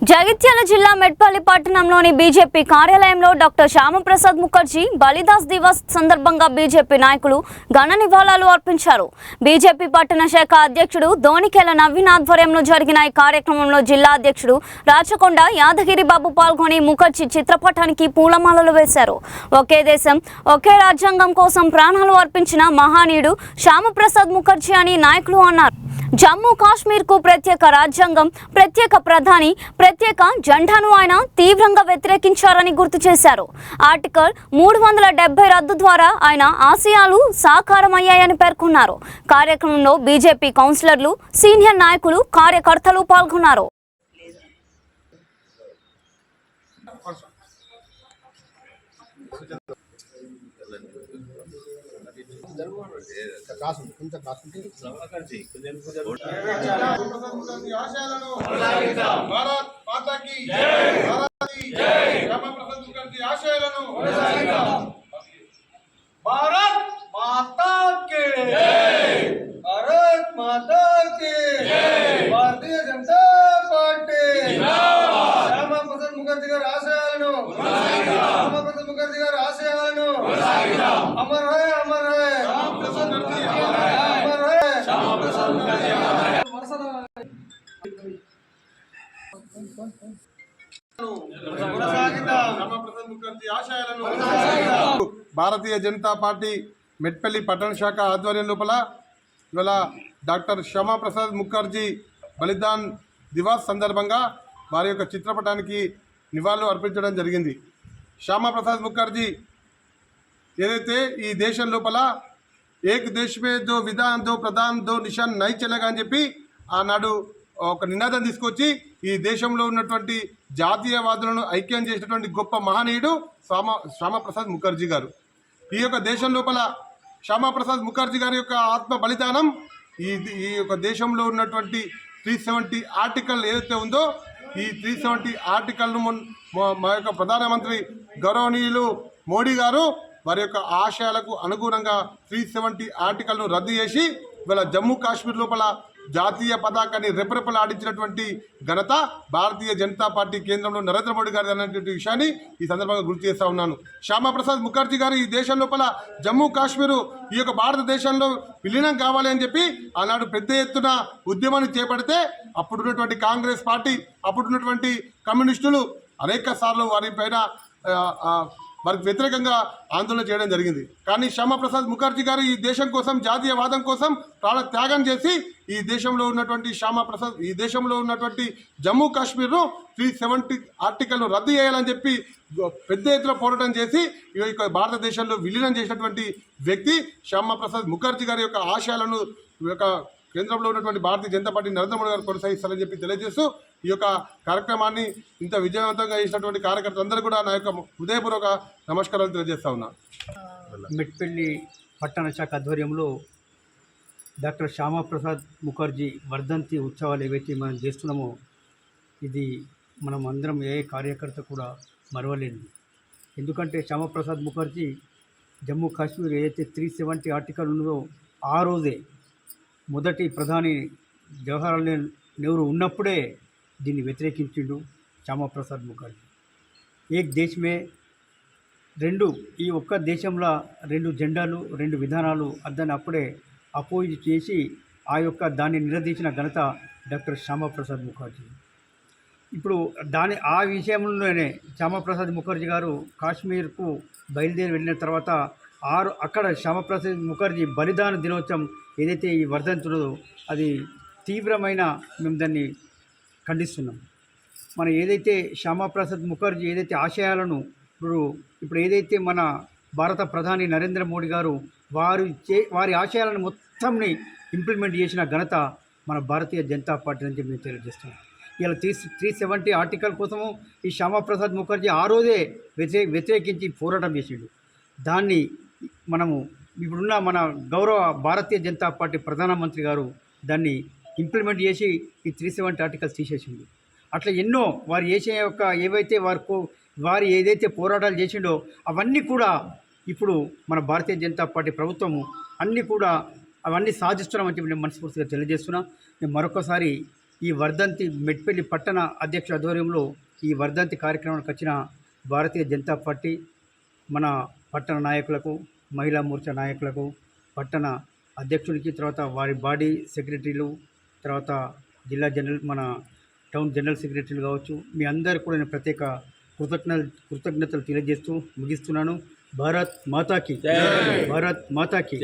జగిత్యాల జిల్లా మెట్పల్లి పట్టణంలోని బీజేపీ కార్యాలయంలో డాక్టర్ శ్యామప్రసాద్ ముఖర్జీ బలిదాస్ దివస్ సందర్భంగా బీజేపీ నాయకులు ఘన నివాళులు అర్పించారు. బీజేపీ పట్టణ శాఖ అధ్యక్షుడు ధోనికేల నవీన్ ఆధ్వర్యంలో జరిగిన ఈ కార్యక్రమంలో జిల్లా అధ్యక్షుడు రాచకొండ యాదగిరి బాబు పాల్గొని ముఖర్జీ చిత్రపటానికి పూలమాలలు వేశారు. ఒకే దేశం ఒకే రాజ్యాంగం కోసం ప్రాణాలు అర్పించిన మహానీయుడు శ్యామప్రసాద్ ముఖర్జీ అని నాయకులు అన్నారు. జమ్మూ కాశ్మీర్ కు ప్రత్యేక రాజ్యాంగం, ప్రత్యేక ప్రధాని, ప్రత్యేక జెండాను ఆయన తీవ్రంగా వ్యతిరేకించారని గుర్తు చేశారు. ఆర్టికల్ 370 రద్దు ద్వారా ఆయన ఆశయాలు సాకారమయ్యాయని పేర్కొన్నారు. కార్యక్రమంలో బీజేపీ కౌన్సిలర్లు, సీనియర్ నాయకులు, కార్యకర్తలు పాల్గొన్నారు. भारतीय जनता पार्टी श्यामाप्रसाद मुखर्जी गारी आशयाలను श्यामाप्रसाद मुखर्जी गारी आशयाలను अमर है श्यामाप्रसाद मुखर्जी अमर है श्यामाप्रसाद मुखर्जी श्यामाप्रसाद मुखर्जी आशयाలను భారతీయ జనతా పార్టీ మెట్పల్లి పట్టణ శాఖ ఆధ్వర్యం లోపల ఇవాళ డాక్టర్ శ్యామప్రసాద్ ముఖర్జీ బలిదాన్ దివస్ సందర్భంగా వారి యొక్క చిత్రపటానికి నివాళులు అర్పించడం జరిగింది. శ్యామప్రసాద్ ముఖర్జీ ఏదైతే ఈ దేశం లోపల ఏక్ దేశమే దో విధాన్ దో ప్రధాన్ దో నిషాన్ నై చలేగా అని చెప్పి ఆనాడు ఒక నినాదం తీసుకొచ్చి ఈ దేశంలో ఉన్నటువంటి జాతీయవాదులను ఐక్యం చేసినటువంటి గొప్ప మహనీయుడు శ్యామప్రసాద్ ముఖర్జీ గారు. ఈ యొక్క దేశం లోపల శ్యామప్రసాద్ ముఖర్జీ గారి యొక్క ఆత్మ బలిదానం ఈ యొక్క దేశంలో ఉన్నటువంటి 370 ఆర్టికల్ ఏదైతే ఉందో ఈ 370 ఆర్టికల్ను మా యొక్క ప్రధానమంత్రి గౌరవనీయులు మోడీ గారు వారి యొక్క ఆశయాలకు అనుగుణంగా 370 ఆర్టికల్ను రద్దు చేసి ఇవాళ జమ్మూ కాశ్మీర్ లోపల జాతీయ పతాకాన్ని రెపరెపలాడించినటువంటి ఘనత భారతీయ జనతా పార్టీ కేంద్రంలో నరేంద్ర మోడీ గారి అనేటువంటి విషయాన్ని ఈ సందర్భంగా గుర్తు చేస్తూ ఉన్నాను. శ్యామప్రసాద్ ముఖర్జీ గారు ఈ దేశం లోపల జమ్మూ కాశ్మీరు ఈ యొక్క భారతదేశంలో విలీనం కావాలి అని చెప్పి ఆనాడు పెద్ద ఎత్తున ఉద్యమాన్ని చేపడితే అప్పుడున్నటువంటి కాంగ్రెస్ పార్టీ, అప్పుడున్నటువంటి కమ్యూనిస్టులు అనేక సార్లు వారిపైన వారికి వ్యతిరేకంగా ఆందోళన చేయడం జరిగింది. కానీ శ్యామప్రసాద్ ముఖర్జీ గారు ఈ దేశం కోసం, జాతీయవాదం కోసం ప్రాణ త్యాగం చేసి ఈ దేశంలో ఉన్నటువంటి జమ్మూ కాశ్మీర్ను 370 ఆర్టికల్ను రద్దు చేయాలని చెప్పి పెద్ద ఎత్తున పోరాటం చేసి ఈ యొక్క భారతదేశంలో విలీనం చేసినటువంటి వ్యక్తి శ్యామప్రసాద్ ముఖర్జీ గారి యొక్క ఆశయాలను ఈ యొక్క కేంద్రంలో ఉన్నటువంటి భారతీయ జనతా పార్టీ నరేంద్ర మోడీ గారు కొనసాగిస్తారని చెప్పి తెలియజేస్తూ ఈ యొక్క కార్యక్రమాన్ని ఇంత విజయవంతంగా చేసినటువంటి కార్యకర్తలందరూ కూడా నా యొక్క హృదయపూర్వక నమస్కారాలు తెలియజేస్తా ఉన్నా. మెట్పల్లి పట్టణ శాఖ ఆధ్వర్యంలో డాక్టర్ శ్యామప్రసాద్ ముఖర్జీ వర్ధంతి ఉత్సవాలు ఏవైతే మనం చేస్తున్నామో ఇది మనం అందరం ఏ కార్యకర్త కూడా మరవలేదు. ఎందుకంటే శ్యామప్రసాద్ ముఖర్జీ జమ్మూ కాశ్మీర్ ఏదైతే 370 ఆర్టికల్ ఉన్నదో ఆ రోజే మొదటి ప్రధాని జవహర్లాల్ నెహ్రూ ఉన్నప్పుడే దీన్ని వ్యతిరేకించిండు శ్యామప్రసాద్ ముఖర్జీ. ఏక్ దేశమే ఈ ఒక్క దేశంలో 2 జెండాలు 2 విధానాలు దాన్ని అప్పుడే అపోజ్ చేసి దాన్ని నిలదీసిన ఘనత డాక్టర్ శ్యామప్రసాద్ ముఖర్జీ. ఇప్పుడు ఆ విషయంలోనే శ్యామప్రసాద్ ముఖర్జీ గారు కాశ్మీర్కు బయలుదేరి వెళ్ళిన తర్వాత అక్కడ శ్యామప్రసాద్ ముఖర్జీ బలిదాన దినోత్సవం ఏదైతే ఈ వర్ధంతి ఉన్నదో అది తీవ్రమైన మేము దాన్ని ఖండిస్తున్నాం. మన ఏదైతే శ్యామప్రసాద్ ముఖర్జీ ఏదైతే ఆశయాలను ఇప్పుడు ఏదైతే మన భారత ప్రధాని నరేంద్ర మోడీ గారు వారి ఆశయాలను మొత్తంని ఇంప్లిమెంట్ చేసిన ఘనత మన భారతీయ జనతా పార్టీ నుంచి మేము తెలియజేస్తున్నాం. ఇలా 370 ఆర్టికల్ కోసము ఈ శ్యామప్రసాద్ ముఖర్జీ ఆ రోజే వ్యతిరేకించి పోరాటం చేసిండు. దాన్ని మనము ఇప్పుడున్న మన గౌరవ భారతీయ జనతా పార్టీ ప్రధానమంత్రి గారు దాన్ని ఇంప్లిమెంట్ చేసి ఈ 370 ఆర్టికల్స్ తీసేసిండు. అట్లా ఎన్నో వారు చేసే ఏవైతే వారు ఏదైతే పోరాటాలు చేసిండో అవన్నీ కూడా ఇప్పుడు మన భారతీయ జనతా పార్టీ ప్రభుత్వము అవన్నీ సాధిస్తున్నామని చెప్పి నేను మనస్ఫూర్తిగా తెలియజేస్తున్నా. నేను మరొకసారి ఈ వర్ధంతి మెట్పల్లి పట్టణ అధ్యక్షుల ఆధ్వర్యంలో ఈ వర్ధంతి కార్యక్రమానికి వచ్చిన భారతీయ జనతా పార్టీ మన పట్టణ నాయకులకు, మహిళా మోర్చా నాయకులకు, పట్టణ అధ్యక్షునికి, తర్వాత వారి బాడీ సెక్రటరీలు, తర్వాత జిల్లా జనరల్ మన టౌన్ జనరల్ సెక్రటరీలు కావచ్చు, మీ అందరు కూడా నేను ప్రత్యేక కృతజ్ఞతలు తెలియజేస్తూ ముగిస్తున్నాను. భారత్ మాతాకి, భారత్ మాతాకి.